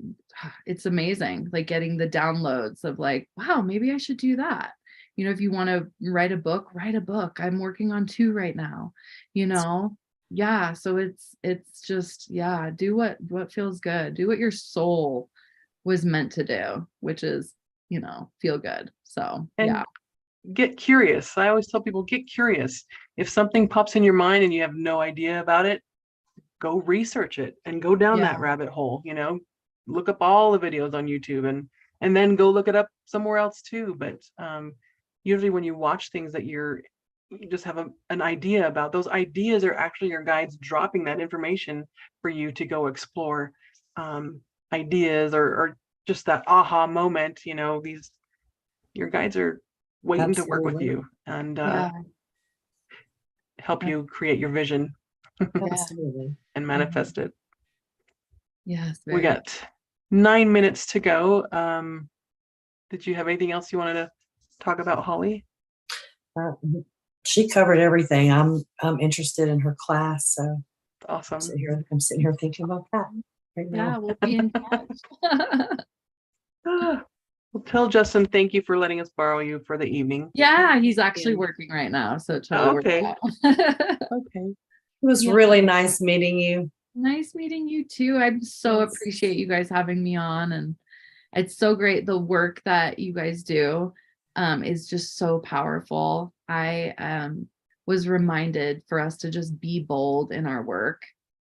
it's amazing, like getting the downloads of like, wow, maybe I should do that. You know, if you want to write a book, write a book. I'm working on 2 right now, you know. Yeah, so it's just, yeah, do what feels good. Do what your soul was meant to do, which is, you know, feel good. So And yeah. get curious. I always tell people, get curious. If something pops in your mind and you have no idea about it, go research it and go down that Yeah. rabbit hole, you know, look up all the videos on YouTube and then go look it up somewhere else too. But usually when you watch things that you just have an idea about, those ideas are actually your guides dropping that information for you to go explore ideas or just that aha moment. You know, your guides are waiting to work with Absolutely. you and Yeah. help you create your vision Absolutely. and manifest it. Yes. We Very. got 9 minutes to go. Did you have anything else you wanted to talk about, Holly? She covered everything. I'm interested in her class, so Awesome. I'm sitting here thinking about that right Yeah, now. we'll be in touch. Well, tell Justin thank you for letting us borrow you for the evening. Yeah, he's actually Yeah. working right now, so it totally worked Okay. out. Okay. It was Yeah. really nice meeting you. Nice meeting you too. I so Yes. appreciate you guys having me on, and it's so great. The work that you guys do is just so powerful. I was reminded for us to just be bold in our work,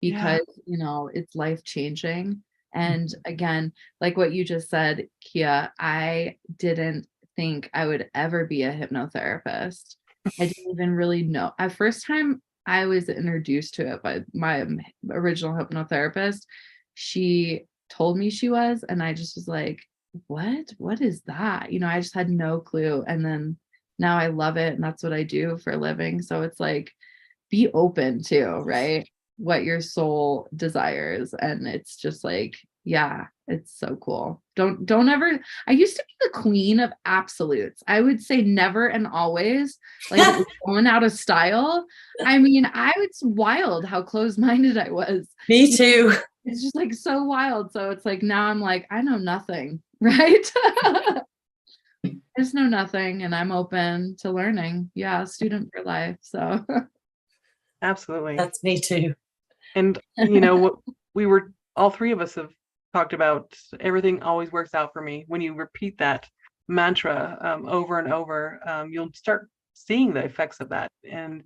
Yeah. because you know it's life changing. And again, like what you just said, Kia, I didn't think I would ever be a hypnotherapist. I didn't even really know. At first time I was introduced to it by my original hypnotherapist, she told me she was, and I just was like, what is that? You know, I just had no clue. And then now I love it, and that's what I do for a living. So it's like, be open to, right, what your soul desires. And it's just like, yeah, it's so cool. Don't ever, I used to be the queen of absolutes. I would say never and always, like it was going out of style. I mean, it's wild how closed-minded I was. Me too. It's just like so wild. So it's like now I'm like, I know nothing, right? I just know nothing, and I'm open to learning. Yeah, student for life. So Absolutely. That's me too. And you know what, all 3 of us have talked about, everything always works out for me. When you repeat that mantra over and over, you'll start seeing the effects of that and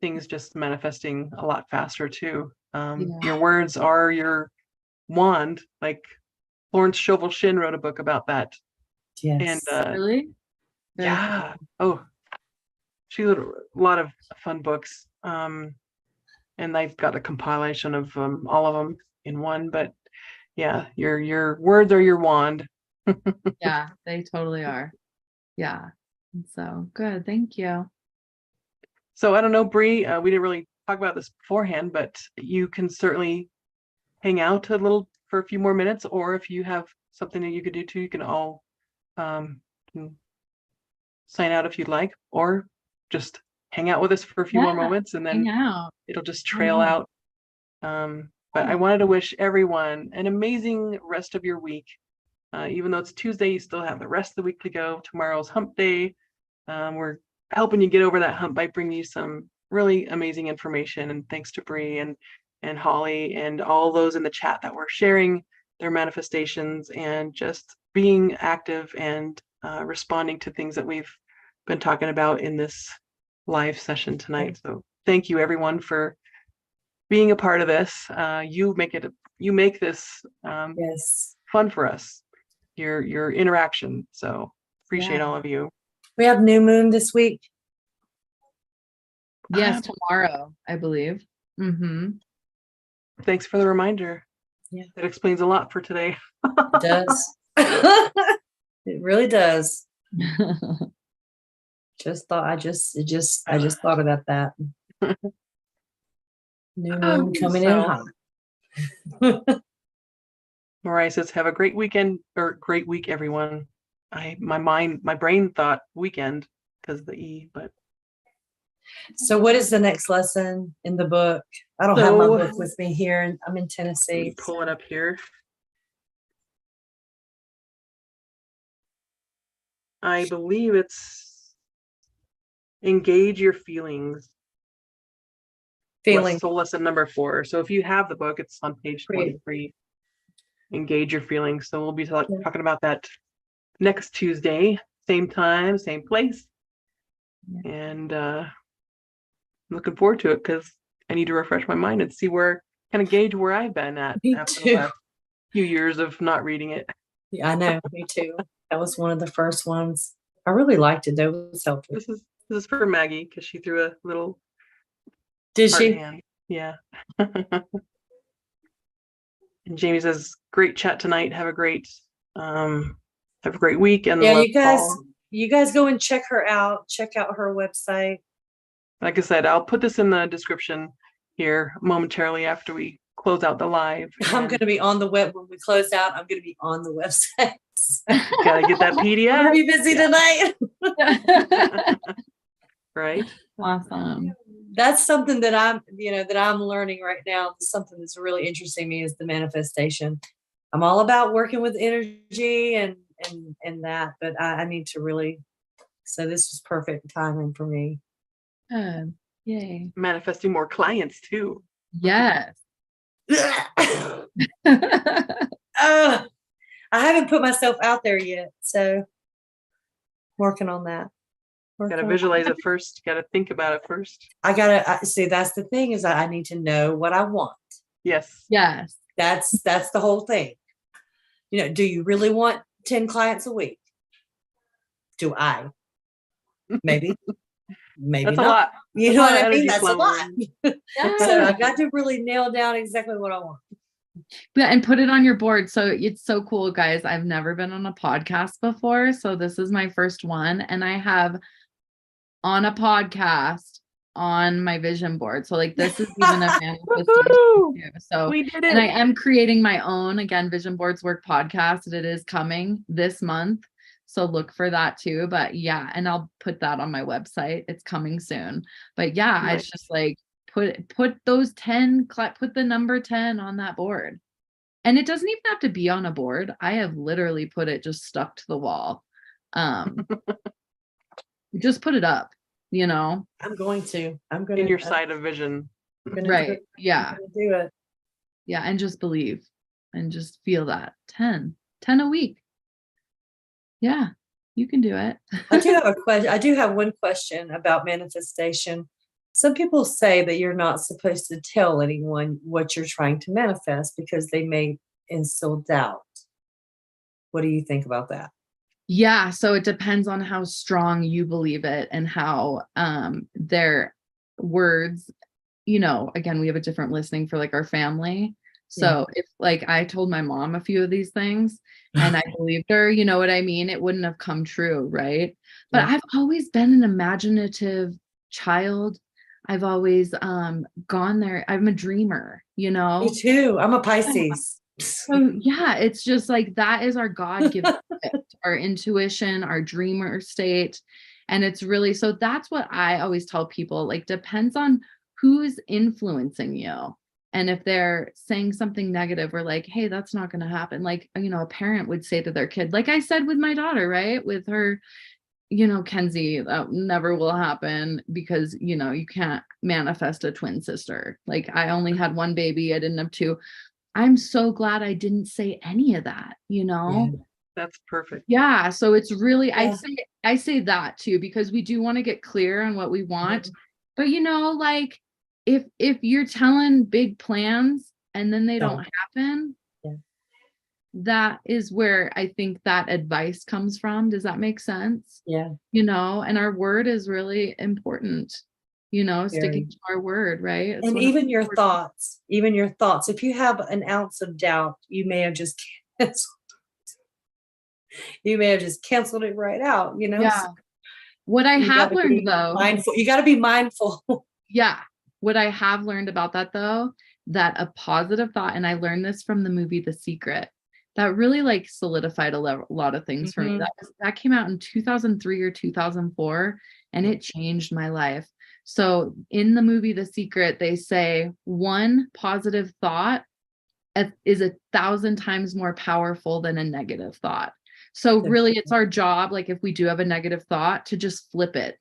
things just manifesting a lot faster too. Your words are your wand. Like Florence Scovel Shinn wrote a book about that. Yes. And really? yeah. Oh, she wrote a lot of fun books. And I've got a compilation of all of them in one. But yeah, your words are your wand. Yeah, they totally are. Yeah. So good. Thank you. So I don't know, Brie, we didn't really talk about this beforehand, but you can certainly hang out a little for a few more minutes, or if you have something that you could do too, you can all can sign out if you'd like, or just hang out with us for a few more Yeah, moments and then hang out. it'll just trail out. But I wanted to wish everyone an amazing rest of your week. Even though it's Tuesday, you still have the rest of the week to go. Tomorrow's hump day. We're helping you get over that hump by bringing you some really amazing information. And thanks to Brie and Holly and all those in the chat that were sharing their manifestations and just being active and responding to things that we've been talking about in this live session tonight. So thank you everyone for being a part of this. You make this Yes. fun for us. Your interaction. So appreciate Yeah. all of you. We have new moon this week. Yes, tomorrow, I believe. Thanks for the reminder. Yeah. That explains a lot for today. It does. It really does. I just thought about that. New moon coming in hot. Mariah says, have a great weekend or great week, everyone. My brain thought weekend because of the E, but. So what is the next lesson in the book? I don't have my book with me here, and I'm in Tennessee. Let me pull it up here. I believe it's engage your feelings. So lesson number 4. So if you have the book, it's on page 23. Engage your feelings. So we'll be talking about that next Tuesday, same time, same place. Yeah. And looking forward to it because I need to refresh my mind and see kind of gauge where I've been at after the last few years of not reading it. Yeah, I know. Me too. That was one of the first ones. I really liked it. That was helpful. This is for Maggie because she threw a little. Did she? Hand. Yeah. And Jamie says, "Great chat tonight. Have a great week." And yeah, you guys go and check her out. Check out her website. Like I said, I'll put this in the description here momentarily after we close out the live. I'm going to be on the web when we close out. I'm going to be on the website. Gotta get that PDF. I'm going to be busy tonight. Right. Awesome. That's something that I'm learning right now. Something that's really interesting me is the manifestation. I'm all about working with energy and that, but I need to really. So this was perfect timing for me. Yay! Manifesting more clients too. Yes. I haven't put myself out there yet, so working on that. Gotta visualize it first. Gotta think about it first. I gotta see. That's the thing is I need to know what I want. Yes. That's the whole thing. Do you really want 10 clients a week? Do I? Maybe. Maybe that's not. A lot. You know what I mean? That's flowing. a lot. Yeah. So I got to really nail down exactly what I want. Yeah, and put it on your board. So it's so cool, guys. I've never been on a podcast before. So this is my first one. And I have on a podcast on my vision board. So like this is even a manifestation. So we did it. And I am creating my own, again, Vision Boards Work podcast. And it is coming this month. So look for that too. But yeah, and I'll put that on my website. It's coming soon. But yeah, nice. It's just like put those 10, put the number 10 on that board. And it doesn't even have to be on a board. I have literally put it just stuck to the wall. Just put it up, I'm going to. In your side of vision. Right. Yeah. Do it. Yeah. And just believe and just feel that 10 a week. Yeah, you can do it. I do have a question. I do have one question about manifestation. Some people say that you're not supposed to tell anyone what you're trying to manifest because they may instill doubt. What do you think about that? Yeah, so it depends on how strong you believe it and how their words, again, we have a different listening for like our family. So if like I told my mom a few of these things and I believed her, you know what I mean? It wouldn't have come true, right? But I've always been an imaginative child. I've always gone there. I'm a dreamer, Me too. I'm a Pisces. So yeah, it's just like that is our God-given gift, our intuition, our dreamer state. And it's really, so that's what I always tell people, like depends on who's influencing you. And if they're saying something negative or like, hey, that's not going to happen. Like, a parent would say to their kid, like I said with my daughter, right? With her, Kenzie, that never will happen because, you can't manifest a twin sister. Like I only had one baby. I didn't have two. I'm so glad I didn't say any of that, Yeah, that's perfect. Yeah. So it's really, I say that too, because we do want to get clear on what we want, but like if you're telling big plans and then they don't happen, Yeah. that is where I think that advice comes from. Does that make sense? Yeah. You know, and our word is really important, you know, sticking to our word, right? It's And one of even the your important- thoughts, if you have an ounce of doubt, you may have just canceled it right out, you know? Yeah. So What I you have gotta learned be though, mindful. You got to be mindful. yeah, what I have learned about that though, that a positive thought, and I learned this from the movie The Secret, that really like solidified a lot of things for me. Mhm. That came out in 2003 or 2004, and it changed my life. So in the movie The Secret, they say one positive thought is 1,000 times more powerful than a negative thought. So really it's our job, like if we do have a negative thought, to just flip it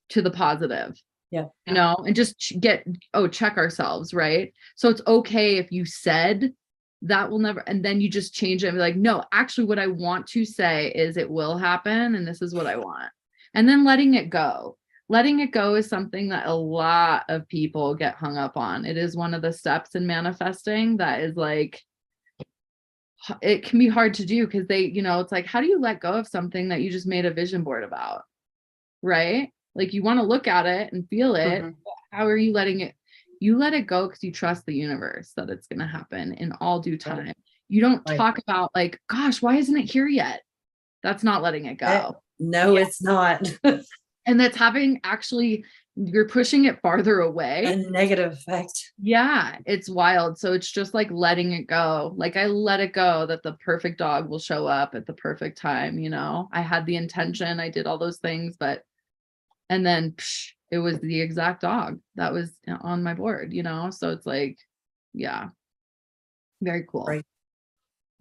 to the positive. Yeah. You know, and just check ourselves, right? So it's okay if you said that will never, and then you just change it and be like, no, actually what I want to say is it will happen and this is what I want. And then letting it go. Letting it go is something that a lot of people get hung up on. It is one of the steps in manifesting that is like, it can be hard to do because they, you know, it's like, how do you let go of something that you just made a vision board about? Right? Like you want to look at it and feel it. Mhm. How are you letting it? You let it go because you trust the universe that it's going to happen in all due time. You don't Right. talk about like, gosh, why isn't it here yet? That's not letting it go. No, Yeah. it's not. And that's having actually, you're pushing it farther away. A negative effect. Yeah, it's wild. So it's just like letting it go. Like I let it go that the perfect dog will show up at the perfect time. You know, I had the intention, I did all those things, and then it was the exact dog that was on my board, you know? So it's like, yeah, very cool. Right.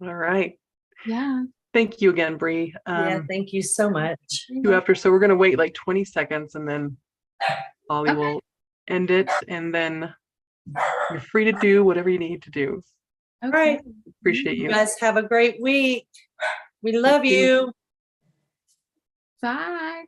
All right. Yeah. Thank you again, Brie. Yeah, thank you so much. So we're going to wait like 20 seconds and then Ollie will end it, and then you're free to do whatever you need to do. All right. Appreciate You you. guys have a great week. We love you. you. Bye.